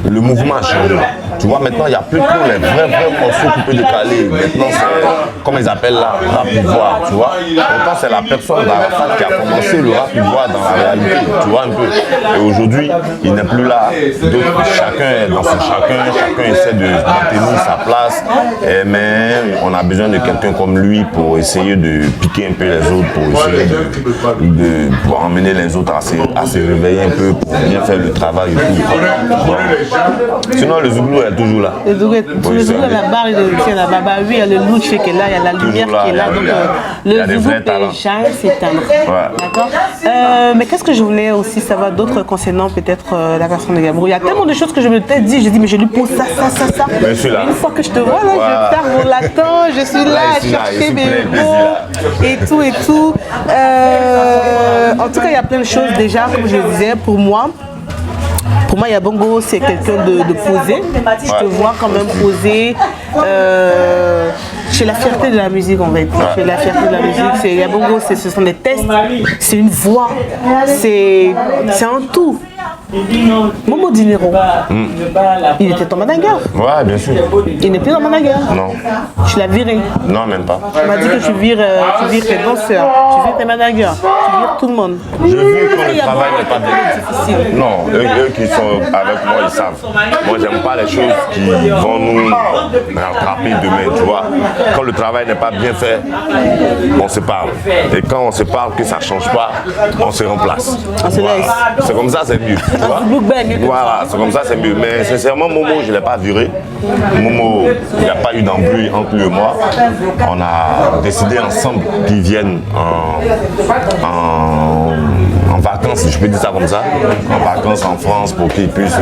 Speaker 2: le mouvement a changé. Tu vois, maintenant il n'y a plus que les vrais morceaux coupé décalé. Maintenant c'est comme ils appellent là, rap pouvoir. Tu vois, pourtant c'est la personne d'Arafat qui a commencé le rap pouvoir dans la réalité, tu vois un peu. Et aujourd'hui, il n'est plus là. Donc, chacun est dans son chacun essaie de maintenir sa place. Mais on a besoin de quelqu'un comme lui pour essayer de piquer un peu les autres, pour essayer pour emmener les autres à se réveiller un peu, pour bien faire le travail et tout. Bon. Sinon, le Zouglou est toujours là.
Speaker 1: Le Zouglou est à la barre, il y a la baba, oui, il y a le louche qui est là, il y a la lumière qui est là. Donc, le Zouglou peut s'éteindre. D'accord. Mais qu'est-ce que je voulais aussi savoir d'autres concernant peut-être la version de Gabrou? Il y a tellement de choses que je me suis dit, mais je lui pose ça. Une fois que je te vois là, je pars au latin, je suis là à chercher mes mots et tout. En tout cas, il y a plein de choses déjà, comme je le disais, pour moi, Yabongo, c'est quelqu'un de posé. Je te vois quand même posé. Chez la fierté de la musique, on va dire. Chez la fierté de la musique, Yabongo, ce sont des tests, c'est une voix, c'est un tout. Momo Dinero, il était ton manager.
Speaker 2: Ouais, bien sûr.
Speaker 1: Il n'est plus dans manager.
Speaker 2: Non.
Speaker 1: Tu l'as viré.
Speaker 2: Non, même pas.
Speaker 1: Tu m'as dit que tu vires tes danseurs, tu vires tes managers, tu vires tout le monde.
Speaker 2: Je vis quand le travail n'est pas bien. Non, eux qui sont avec moi, ils savent. Moi, j'aime pas les choses qui vont nous rattraper demain, tu vois. Quand le travail n'est pas bien fait, on se parle. Et quand on se parle que ça ne change pas, on se remplace.
Speaker 1: On se laisse.
Speaker 2: C'est comme ça, c'est mieux. Voilà, c'est comme ça, c'est mieux. Mais sincèrement, Momo, je ne l'ai pas viré. Momo, il n'y a pas eu d'embrouille entre lui et moi. On a décidé ensemble qu'ils viennent en vacances, si je peux dire ça comme ça, en vacances en France pour qu'ils puissent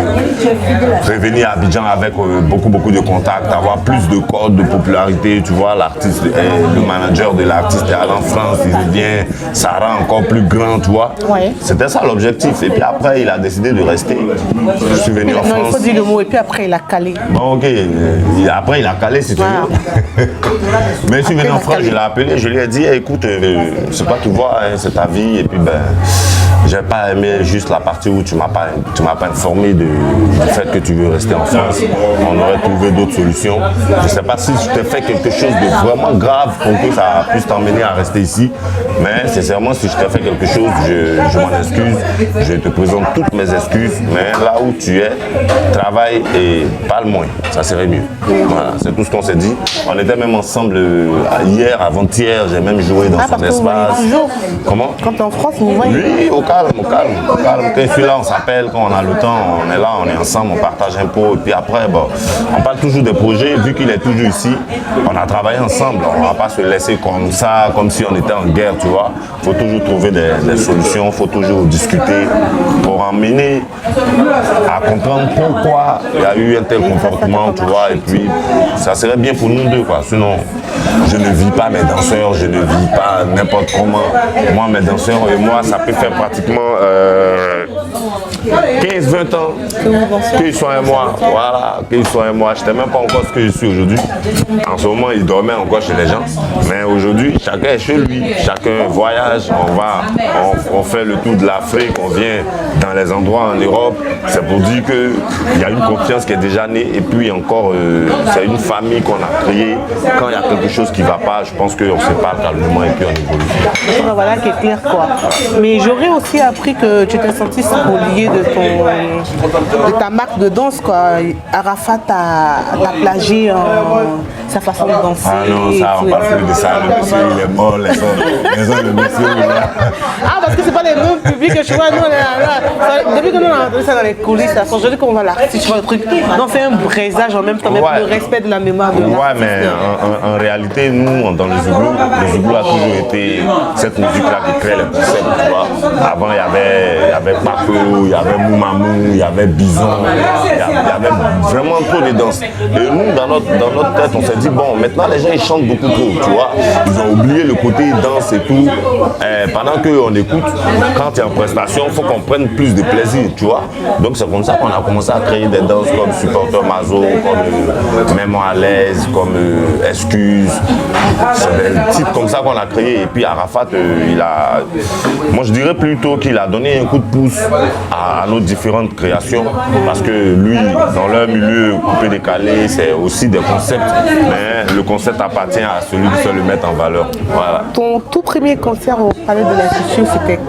Speaker 2: revenir à Abidjan avec beaucoup de contacts, avoir plus de codes de popularité, tu vois, l'artiste, le manager de l'artiste est allé en France, il revient, ça rend encore plus grand, tu vois.
Speaker 1: Ouais.
Speaker 2: C'était ça l'objectif. Et puis après, il a décidé de rester. Je suis venu en France.
Speaker 1: Non, il faut dire le mot, et puis après, il a calé.
Speaker 2: Bon, ok, après, il a calé, si tu veux. Mais je suis venu en France, je l'ai appelé, je lui ai dit, écoute, c'est pas tu vois, hein, c'est ta vie, et puis ben... J'ai pas aimé juste la partie où tu m'as pas informé du fait que tu veux rester en France. On aurait trouvé d'autres solutions. Je sais pas si je t'ai fait quelque chose de vraiment grave pour que ça puisse t'emmener à rester ici. Mais sincèrement, si je t'ai fait quelque chose, je m'en excuse. Je te présente toutes mes excuses. Mais là où tu es, travaille et parle moins. Ça serait mieux. Voilà, c'est tout ce qu'on s'est dit. On était même ensemble hier, avant-hier. J'ai même joué dans son espace. Comment?
Speaker 1: Quand tu es en France, vous voyez?
Speaker 2: Oui, au calme. Quand je suis là, on s'appelle, quand on a le temps, on est là, on est ensemble, on partage un pot. Et puis après, bon, on parle toujours des projets. Vu qu'il est toujours ici, on a travaillé ensemble. On ne va pas se laisser comme ça, comme si on était en guerre, tu vois. Il faut toujours trouver des solutions, il faut toujours discuter pour emmener à comprendre pourquoi il y a eu un tel comportement, tu vois. Et puis, ça serait bien pour nous deux, quoi. Sinon, je ne vis pas mes danseurs, je ne vis pas n'importe comment. Moi, mes danseurs et moi, ça peut faire pratiquement 15-20 ans, qu'ils soient un mois, voilà, qu'ils soient un mois. Je n'étais même pas encore ce que je suis aujourd'hui. En ce moment, il dormait encore chez les gens. Mais aujourd'hui, chacun est chez lui, chacun voyage, on fait le tour de l'Afrique, on vient dans les endroits en Europe. C'est pour dire qu'il y a une confiance qui est déjà née et puis encore, c'est une famille qu'on a créée. Quand il y a quelque chose qui ne va pas, je pense qu'on se parle calmement et puis on évolue.
Speaker 1: Voilà qui est clair quoi. Mais j'aurais aussi appris que tu t'es senti spolié de ta marque de danse quoi. Arafat t'a plagié sa façon de danser.
Speaker 2: Ah non, ça, on parle plus de ça. Le monsieur, il est mort, les hommes, le monsieur, il est là.
Speaker 1: Ah, parce que c'est pas les mêmes publics que je vois. Nous, depuis que nous on a entendu ça dans les coulisses, aujourd'hui qu'on voit l'artiste, tu vois le truc, on fait un braisage en même temps, même le respect de la mémoire de l'artiste.
Speaker 2: Ouais, mais en réalité, nous, dans le Zouglou a toujours été cette musique-là qui crée les concepts, tu vois. Avant, il y avait Paco, il y avait Moumamou, il y avait Bison, il y avait vraiment trop de danse. Et nous, dans notre tête, on s'est dit, bon, maintenant les gens ils chantent beaucoup trop, tu vois. Ils ont oublié le côté danse et tout. Pendant qu'on écoute, quand il y a une prestation, il faut qu'on prenne plus de plaisir, tu vois. Donc c'est comme ça qu'on a commencé à créer des danses comme Supporter Mazo, comme Même à l'aise, comme Excuse. C'est des titres comme ça qu'on a créé. Et puis Arafat, moi je dirais plutôt qu'il a donné un coup de pouce à nos différentes créations. Parce que lui, dans leur milieu coupé décalé, c'est aussi des concepts. Mais le concept appartient à celui qui sait le mettre en valeur. Voilà.
Speaker 1: Ton tout premier concert au Palais de la Culture, c'était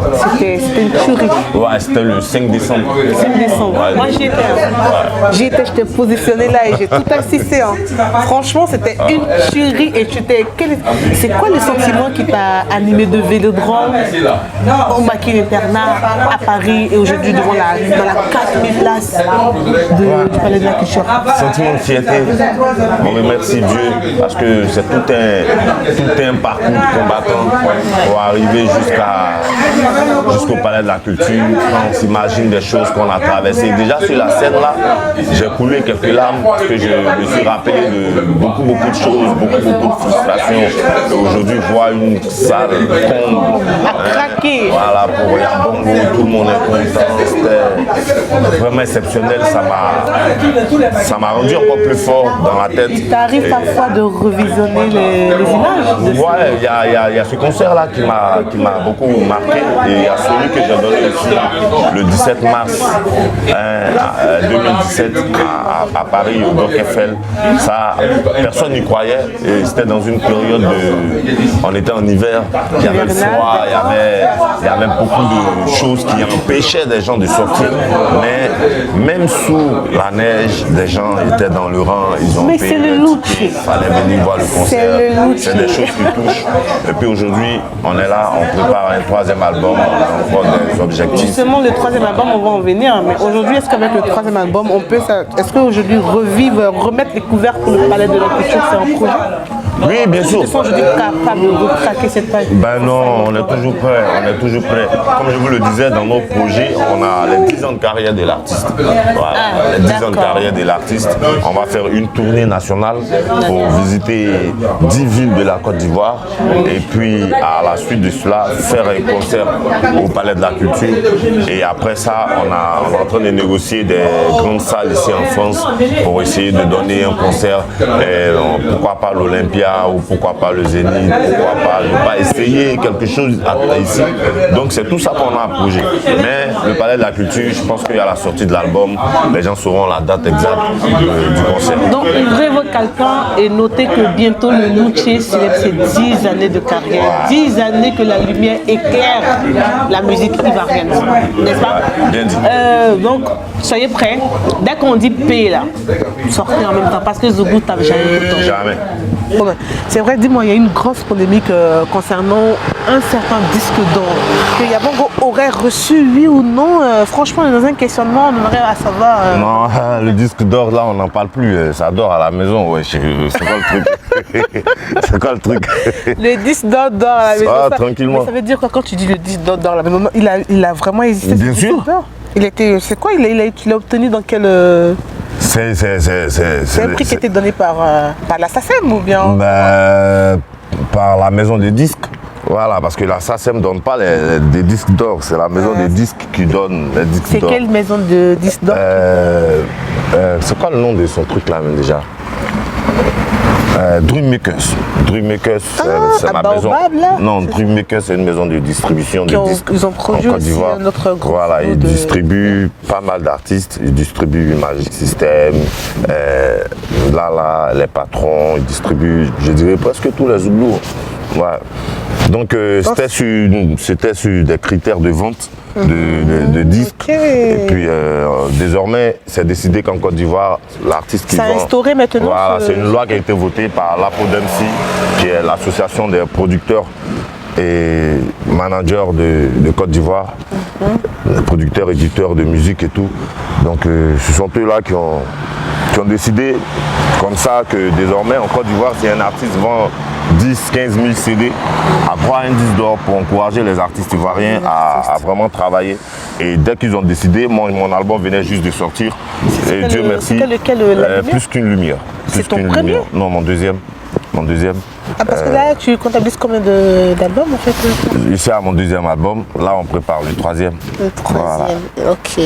Speaker 1: une tuerie.
Speaker 2: Ouais, c'était le 5 décembre.
Speaker 1: 5 décembre. Ouais. Moi j'y étais. Ouais. J'y étais, je t'ai positionné là et j'ai tout assisté. Hein. Franchement, c'était une tuerie et c'est quoi le sentiment qui t'a animé de Vélodrome au Maquis Internat à Paris et aujourd'hui dans la 4000 places du Palais de la Culture?
Speaker 2: Sentiment de fierté. On remercie Dieu parce que c'est tout un parcours de combattant pour arriver jusqu'au Palais de la Culture. Quand on s'imagine des choses qu'on a traversées. Déjà sur la scène là, j'ai coulé quelques larmes parce que je me suis rappelé de beaucoup de choses, beaucoup de frustrations. Aujourd'hui, voir une salle tombe.
Speaker 1: Craquer.
Speaker 2: Voilà, pour Yabongo, tout le monde est content. C'était vraiment exceptionnel. Ça m'a rendu encore plus fort dans la tête.
Speaker 1: Il t'arrive parfois de revisionner les images?
Speaker 2: Ouais, il y a ce concert-là qui m'a beaucoup marqué. Et il y a celui que j'ai donné aussi le 17 mars 2017 à Paris, au Doc Eiffel. Ça, personne n'y croyait. Et c'était dans une période on était en hiver, il y avait le froid, il y avait beaucoup de choses qui empêchaient des gens de sortir. Mais même sous la neige, des gens étaient dans le rang, ils ont payé le ticket, il fallait venir voir le concert. C'est des choses qui touchent. Et puis aujourd'hui, on est là, on prépare un troisième album, on a encore des objectifs.
Speaker 1: Justement, le troisième album, on va en venir. Mais aujourd'hui, est-ce qu'avec le troisième album, est-ce qu'aujourd'hui remettre les couverts pour le Palais de la Culture, c'est un projet?
Speaker 2: Oui, bien sûr.
Speaker 1: Je suis capable de craquer cette page.
Speaker 2: Ben non, on est toujours prêt, Comme je vous le disais, dans nos projets, on a les 10 ans de carrière de l'artiste. Voilà, les 10 ans de carrière de l'artiste. On va faire une tournée nationale pour visiter 10 villes de la Côte d'Ivoire. Et puis, à la suite de cela, faire un concert au Palais de la Culture. Et après ça, on est en train de négocier des grandes salles ici en France pour essayer de donner un concert. Pourquoi pas l'Olympia ou pourquoi pas le Zénith, pourquoi pas ne pas essayer quelque chose ici. Donc c'est tout ça qu'on a à projet. Mais le Palais de la Culture, je pense qu'à la sortie de l'album, les gens sauront la date exacte du concert.
Speaker 1: Donc ouvrez vos calepins et notez que bientôt le Nuche célèbre ses 10 années de carrière. 10 années que la lumière éclaire la musique ivoirienne, n'est-ce pas?
Speaker 2: Bien dit.
Speaker 1: Donc soyez prêts. Dès qu'on dit P là, sortez en même temps parce que Zougou t'avait jamais tout le temps.
Speaker 2: Jamais.
Speaker 1: Bon, c'est vrai, dis-moi, il y a une grosse polémique concernant un certain disque d'or que Yabongo aurait reçu, oui ou non. Franchement, on est dans un questionnement, on aimerait à savoir.
Speaker 2: Non, le disque d'or, là, on n'en parle plus. Ça dort à la maison. Ouais, c'est quoi le truc? C'est quoi le truc?
Speaker 1: Le disque d'or dort à la maison.
Speaker 2: Ah, tranquillement.
Speaker 1: Mais ça veut dire quoi quand tu dis le disque d'or dort à la maison? Il a vraiment existé.
Speaker 2: Bien sûr.
Speaker 1: C'est quoi? Tu l'as obtenu dans quel. C'est un prix qui était donné par la SACEM ou bien
Speaker 2: par la maison de disques. Voilà, parce que la SACEM ne donne pas des disques d'or, c'est la maison des disques qui donne les disques d'or.
Speaker 1: C'est quelle maison de disques d'or?
Speaker 2: C'est quoi le nom de son truc là même déjà? Dreammakers. Dreammakers, c'est ma maison.
Speaker 1: Là,
Speaker 2: non, Dreammakers, c'est une maison de distribution de disques.
Speaker 1: Ils ont produit aussi un autre groupe.
Speaker 2: Voilà, ils distribuent pas mal d'artistes. Ils distribuent Magic System, Lala, Les Patrons. Ils distribuent, je dirais, presque tous les Zouglous. Ouais. Donc, c'était sur des critères de vente de disques.
Speaker 1: Okay.
Speaker 2: Et puis, désormais, c'est décidé qu'en Côte d'Ivoire, l'artiste qui vend...
Speaker 1: C'est instauré maintenant.
Speaker 2: Voilà, c'est une loi qui a été votée par l'APODEMSI, qui est l'association des producteurs et managers de Côte d'Ivoire, les producteurs, éditeurs de musique et tout. Donc, ce sont eux-là qui ont décidé comme ça que désormais, en Côte d'Ivoire, si un artiste vend 10, 15 000 CD, à droit à un disque d'or pour encourager les artistes ivoiriens à vraiment travailler. Et dès qu'ils ont décidé, mon album venait juste de sortir. Et Dieu merci, plus qu'une lumière.
Speaker 1: C'est ton premier?
Speaker 2: Non, mon deuxième.
Speaker 1: Ah, parce que là, tu comptabilises combien d'albums en fait?
Speaker 2: Ici, à mon deuxième album, là, on prépare le troisième.
Speaker 1: Le troisième, voilà. Ok.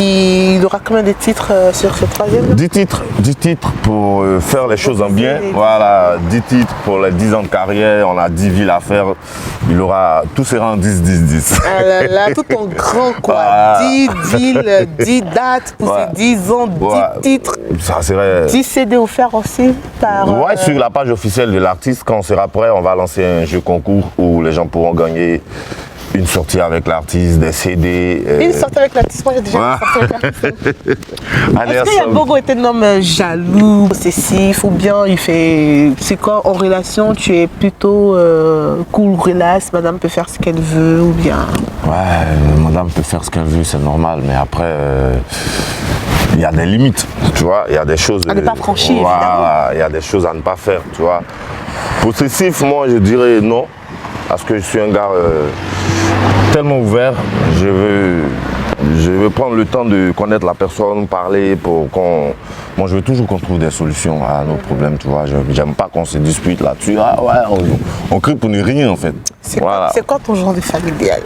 Speaker 1: Il aura combien de titres sur ce troisième?
Speaker 2: 10 titres pour faire les choses en bien. Voilà, 10 titres pour les 10 ans de carrière. On a 10 villes à faire. Tout sera en 10.
Speaker 1: Ah là là, tout en grand quoi. Voilà. 10 villes, 10 dates pour ces 10 ans, 10 titres.
Speaker 2: Ça serait...
Speaker 1: 10 CD offerts aussi par...
Speaker 2: Ouais, sur la page officielle de l'artiste, quand on sera prêt, on va lancer un jeu concours où les gens pourront gagner une sortie avec l'artiste, des CD.
Speaker 1: Une sortie avec l'artiste, moi j'ai déjà une sortie avec l'artiste. Est-ce que Yabongo est un homme jaloux, possessif, ou bien il fait... C'est quoi, en relation, tu es plutôt cool, relax, madame peut faire ce qu'elle veut, ou bien...
Speaker 2: Ouais, madame peut faire ce qu'elle veut, c'est normal, mais après... il y a des limites, tu vois, il y a des choses...
Speaker 1: À ne pas franchir,
Speaker 2: voilà, il y a des choses à ne pas faire, tu vois. Possessif, moi, je dirais non, parce que je suis un gars tellement ouvert. Je veux prendre le temps de connaître la personne, parler pour qu'on... Moi, je veux toujours qu'on trouve des solutions à nos problèmes, tu vois. J'aime pas qu'on se dispute là-dessus. Ah ouais, on crie pour ne rien, en fait.
Speaker 1: C'est quoi ton genre de femme idéale?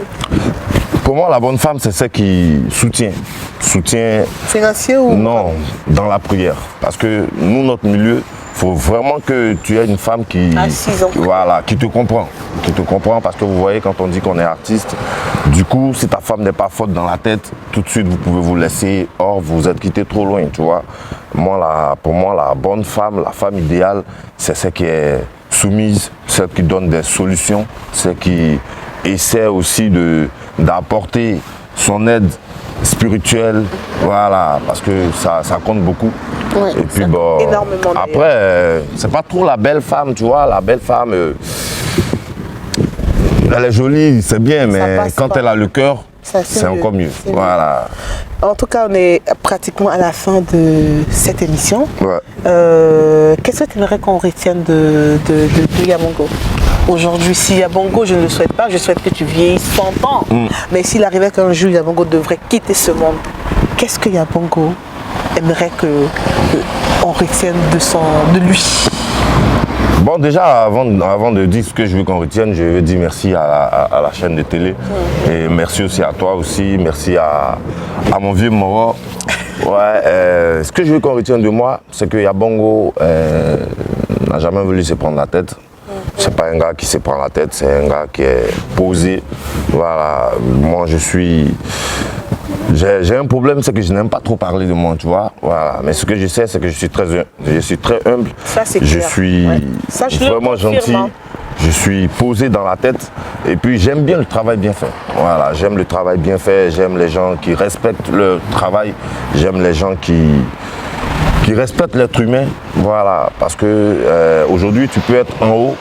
Speaker 2: Pour moi, la bonne femme, c'est celle qui soutient.
Speaker 1: Financier ou...
Speaker 2: Non, dans la prière. Parce que nous, notre milieu, il faut vraiment que tu aies une femme qui te comprend. Qui te comprend, parce que vous voyez, quand on dit qu'on est artiste, du coup, si ta femme n'est pas forte dans la tête, tout de suite, vous pouvez vous laisser. Or, vous êtes quitté trop loin, tu vois. Pour moi, la bonne femme, la femme idéale, c'est celle qui est soumise, celle qui donne des solutions, celle qui essaie aussi d'apporter son aide spirituelle, voilà, parce que ça compte beaucoup.
Speaker 1: Ouais,
Speaker 2: et puis bon,
Speaker 1: énormément.
Speaker 2: Après, c'est pas trop la belle femme, tu vois, la belle femme, elle est jolie, c'est bien, mais quand elle a le cœur, c'est encore mieux. Voilà.
Speaker 1: En tout cas, on est pratiquement à la fin de cette émission.
Speaker 2: Ouais.
Speaker 1: Qu'est-ce que tu aimerais qu'on retienne de Yabongo? Aujourd'hui, si Yabongo, je ne le souhaite pas, je souhaite que tu vieillisses 100 ans. Mais s'il arrivait qu'un jour Yabongo devrait quitter ce monde, qu'est-ce que Yabongo aimerait qu'on retienne de lui?
Speaker 2: Bon, déjà, avant de dire ce que je veux qu'on retienne, je veux dire merci à la chaîne de télé. Et merci aussi à toi aussi, merci à mon vieux Moro. Ouais, ce que je veux qu'on retienne de moi, c'est que Yabongo n'a jamais voulu se prendre la tête. C'est pas un gars qui se prend la tête, c'est un gars qui est posé. Voilà, moi j'ai un problème, c'est que je n'aime pas trop parler de moi, tu vois. Voilà, mais ce que je sais, c'est que je suis très humble.
Speaker 1: Ça, c'est
Speaker 2: je
Speaker 1: clair.
Speaker 2: suis vraiment gentil. Je suis posé dans la tête. Et puis j'aime bien le travail bien fait. Voilà, j'aime le travail bien fait. J'aime les gens qui respectent leur travail. J'aime les gens qui respectent l'être humain. Voilà, parce que aujourd'hui, tu peux être en haut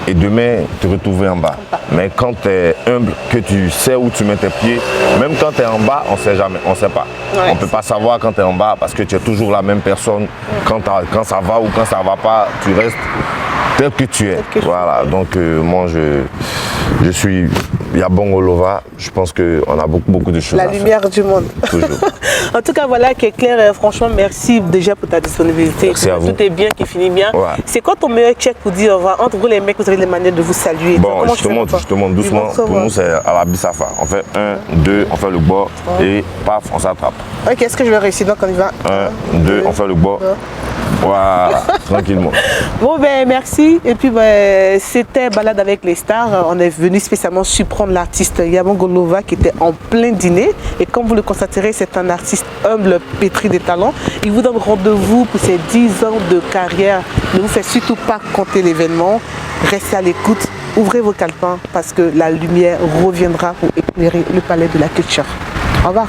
Speaker 2: et demain te retrouver en bas. Mais quand tu es humble, que tu sais où tu mets tes pieds, même quand tu es en bas, on ne sait jamais, on ne sait pas. Ouais. On ne peut pas savoir quand tu es en bas parce que tu es toujours la même personne. Quand ça va ou quand ça ne va pas, tu restes tel que tu es. Voilà, donc moi je suis Bongo Lova, je pense qu'on a beaucoup de choses à
Speaker 1: La
Speaker 2: faire.
Speaker 1: lumière du monde.
Speaker 2: Toujours.
Speaker 1: En tout cas, voilà qui est clair. Franchement, merci déjà pour ta disponibilité.
Speaker 2: Merci à vous.
Speaker 1: Tout est bien, qui finit bien.
Speaker 2: Ouais.
Speaker 1: C'est quoi ton meilleur check pour dire au revoir? Entre vous, les mecs, vous avez les manières de vous saluer.
Speaker 2: Bon,
Speaker 1: Comment
Speaker 2: je te montre doucement.
Speaker 1: Ils vont
Speaker 2: Pour nous, c'est à la Bissafa. On fait 1, 2, on fait le bord et paf, on s'attrape.
Speaker 1: Ok, est-ce que je vais réussir? Donc, on y va.
Speaker 2: 1, 2, on fait le bord. Voilà, tranquillement.
Speaker 1: Bon, ben merci. Et puis, ben, c'était Balade avec les stars. On est venu spécialement surprendre l'artiste Yabongo Lova qui était en plein dîner. Et comme vous le constaterez, c'est un artiste humble, pétri de talent. Il vous donne rendez-vous pour ses 10 ans de carrière. Ne vous faites surtout pas compter l'événement. Restez à l'écoute. Ouvrez vos calepins parce que la lumière reviendra pour éclairer le palais de la culture. Au revoir.